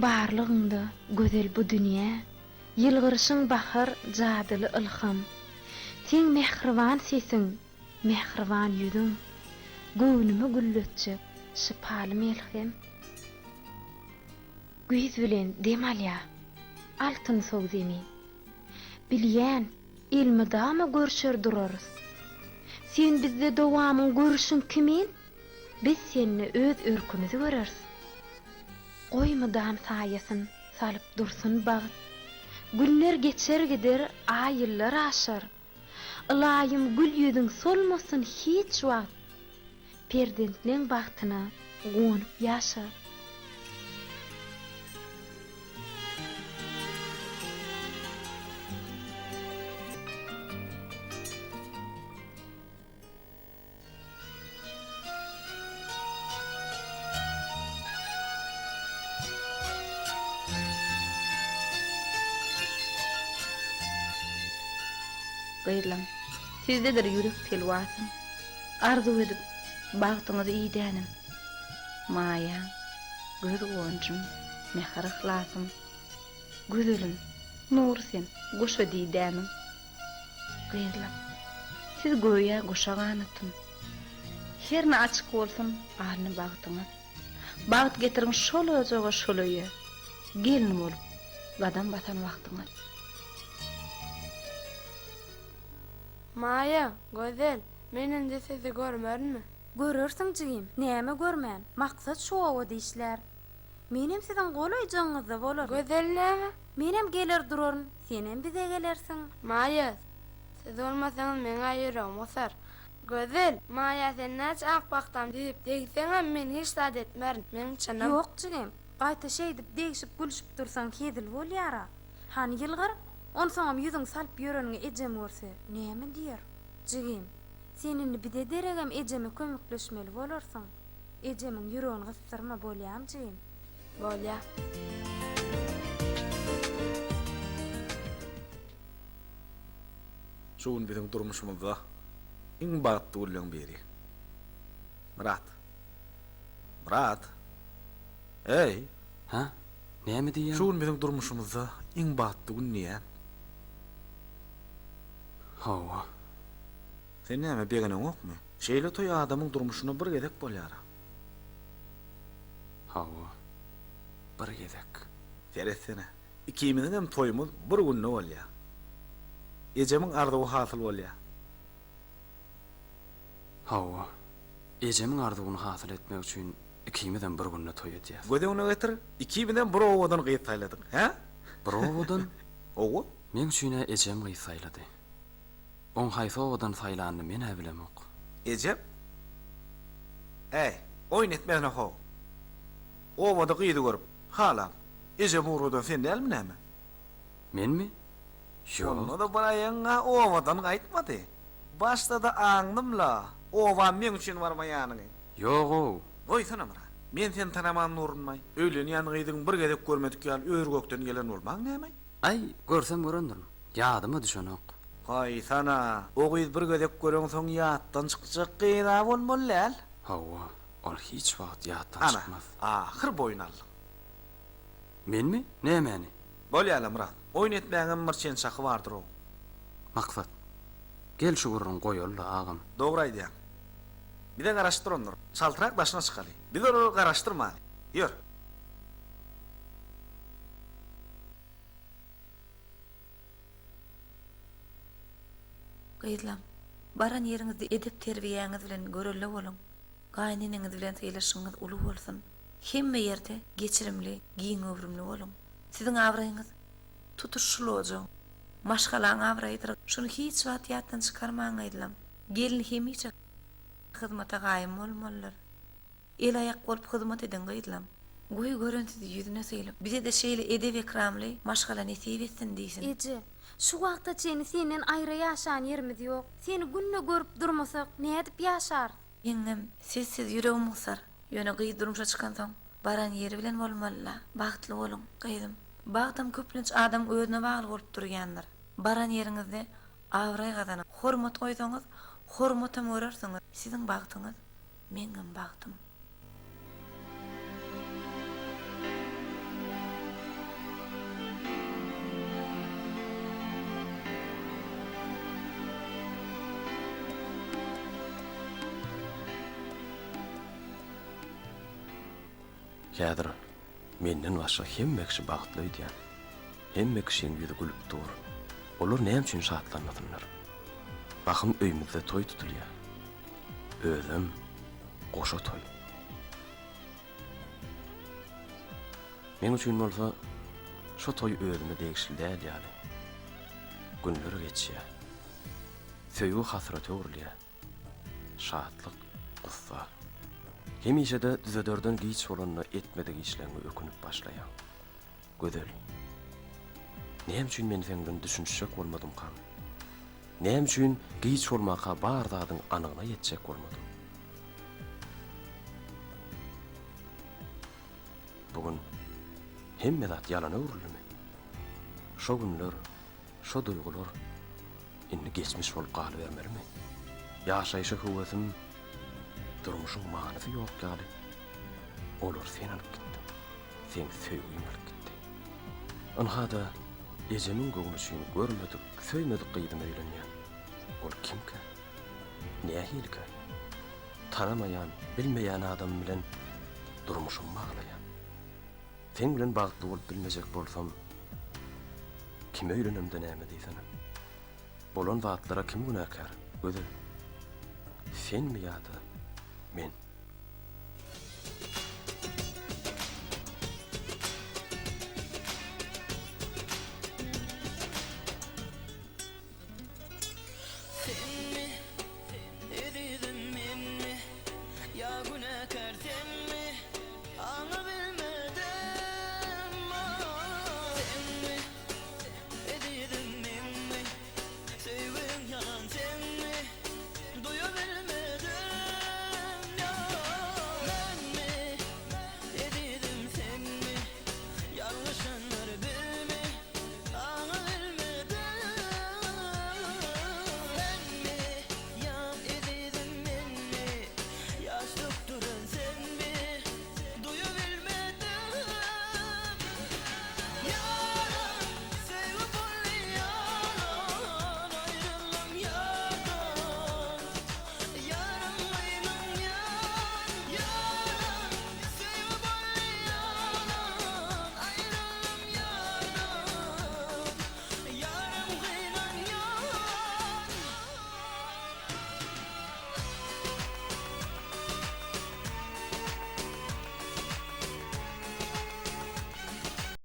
Barlygynda gözel bu dünýä, ýylgyryşyň bahar jadyly ylham. Sen mehriban sesiň, mehriban ýüzüň, göwnümi gülletjek şypaly melhem. Güýz bilen demalýa, altyn sowzemy. Bilýän, ilmidama görşer durarys. Sen bizde dowamyň görüşüň kimin? Biz seni öz örkümüzi göreriz. Goýmydam saýasyn salyp dursun bagyt. Günler geçer gider, aýyllar aşar. Ilayym gül ýüzüň solmasyn hiç wagt. Perdentleň bagtyna gonyp ýaşar. Gaýrlam. Sizdedir ýürek telwasym. Arzu edip bagtyňyzy iýdänim. Maýa, göz gonjum, mehr ihlasym. Gözelim, nur sen, goşa diýdänim. Gaýrlam. Siz goýa goşa ganytym. Herne açyk bolsun, arny bagtyňyz. Bagyt getiriň şol öjege şolaýa. Gelin bolup, gadam batan wagtyňyz. Maya, gözel, menen de sizi görmermi? Görürsiň jigim, näme görmän? Maksat şu owada işler. Menem sizin golaýjaňyzda bolar. Gözel näme? Menem gelir duraryn, senem bize gelersiň. Maya, siz olmasaňyz meňe ýürегim osar. Gözel, Maya sen näç akbaktam diýip degseňem men hiç zat etmerin. Men çanam. Ýok jigim, gaýta şey dip degişip gülüşip dursaň kedil bolýara. Han ýylgyr, onsoňam ýüzüň salyp ýöreniňe ejem görse, näme diýer? Jigim, senini bide deregem ejeme kömekleşmeli bolarsyň. Ejemiň ýüregini gysdyrma bolýam jigim. Bolýa. Şuun bizim durmuşumuzda iň bagtly bolýan biri. Murat. Ey, Ha? Näme diýýär? şuun bizim durmuşumuzda iň bagtly gün näme? Hawa. Sen näme begenen okmy? Şeýle toy adamyň durmuşyna bir gedek bolýar. Hawa. Bir gedek. Teresene. Ikimizin hem toýumuz bir günne bolýar. Ejemiň arzuwy hasyl bolýar. Hawa. Ejemiň arzuwyny hasyl etmek üçin ikimizden bir günne toy edýär. Gödeňine getir, ikimizden bir owadan gyýtaýladyk, ha? Bir owadan Owa? men üçine ejem gyýsaýlady. On haýsy owadan saýlandy men bilemok. Ejem? Ey, oýun etmegine ho. Owada gyýdy görüp, halam. Ejem urudan sen dälmi näme? Menmi? Şonu Ýok. da baraýaňa owadan gaýtmady. Başda da aňdymla. Owa men üçin barmaýanyň. Ýok. Goýsana mara. Men sen tanaman nurunmay. Öýlen ýanygydyň bir gedek görmedik ýaly öýrgökden gelen urmaň näme? Ay, görsem görendirim. Ýadyma düşenok. Hay sana, o gyz bir gedek göreň soň ýatdan çykjak gyna bolmalyl. Hawa, ol hiç wagt ýatdan Ana, çykmaz. ahir boyun aldyk. Menmi? Nämäni? Bolýaly Murat. Oýun etmäňem bir çen şaky bardyr o. Maksat. Gel şu gurrun goýalla agam. Dogry aýdýan. Bir de garaşdyryndyr. Saltyrak başyna çykaly. Bir de ol garaşdyrmaly. Ýör. Gaýdlam, baran ýeriňizde edep terbiýäňiz bilen görelle boluň. Gaýnyňyz bilen teýleşiňiz uly bolsun. Hemme ýerde geçirimli, giň öwrümli boluň. Siziň awraýyňyz tutuşly bolsun. Maşgalaň awraýdyr. Şunu hiç wagt ýatdan çykarmaň gaýdlam. Gelin hemiçe hyzmata gaýym bolmalylar. El aýak bolup hyzmat eden gaýdlam. Goý görünti ýüzüne söýlep, bize de şeýle edep ekramly maşgala nesip etsin diýsin. Eje, şu wagtda seni senden aýra ýaşan ýerimiz ýok. Seni günne görüp durmasak, ne edip ýaşar? Ýeňem, siz ýüregim musar. Ýöne gyýdyrmşa çykansaň, baran ýeri bilen bolmalylar. Bagtly boluň, gaýdym. Bagdam köplenç adam özüne bagly bolup durýandyr. Baran ýeriňizde awray gadana hormat goýsaňyz, hormatam görersiňiz. Siziň bagtyňyz meňem bagtym. Kädir menden başga hemme kişi bagtly diýen. Hemme kişiň ýüzi güldip dur. Olar näme üçin şatlanmadylar? Bakym öýümizde toy tutulýar. Özüm goşa toy. Men üçin bolsa şo toy özüme degişli däl ýaly. Günler geçýär. Söýgü hasraty urlýar. Şatlyk, gussa. Hemişe de düzedörden giç bolanna etmedigi işlerini ökünüp başlaýar. Gözel. Näme üçin men seňden düşünşek bolmadym kan? Näme üçin giç bolmaka bar zadyň anygyna ýetjek bolmadym? Bugün hemme zat ýalana urulymy? Şo günler, şo duýgular indi geçmiş bolup galy bermermi? Ýaşaýşy howasym, durmuşyň manysy ýok ýaly. Olar sen alyp gitdi. Sen söýgüň alyp gitdi. Anhada ejemiň göwnü üçin görmedik, söýmedik gyýdym öýlenýär. Ol kimkä? Nähilkä? Tanamayan, bilmeýän adam bilen durmuşyň maglaýan. Sen bilen bagtly bolup bilmejek bolsam, kim öýlenemde näme diýsen? Bolan wagtlara kim günäkär? Gözel. Sen mi ýa-da men?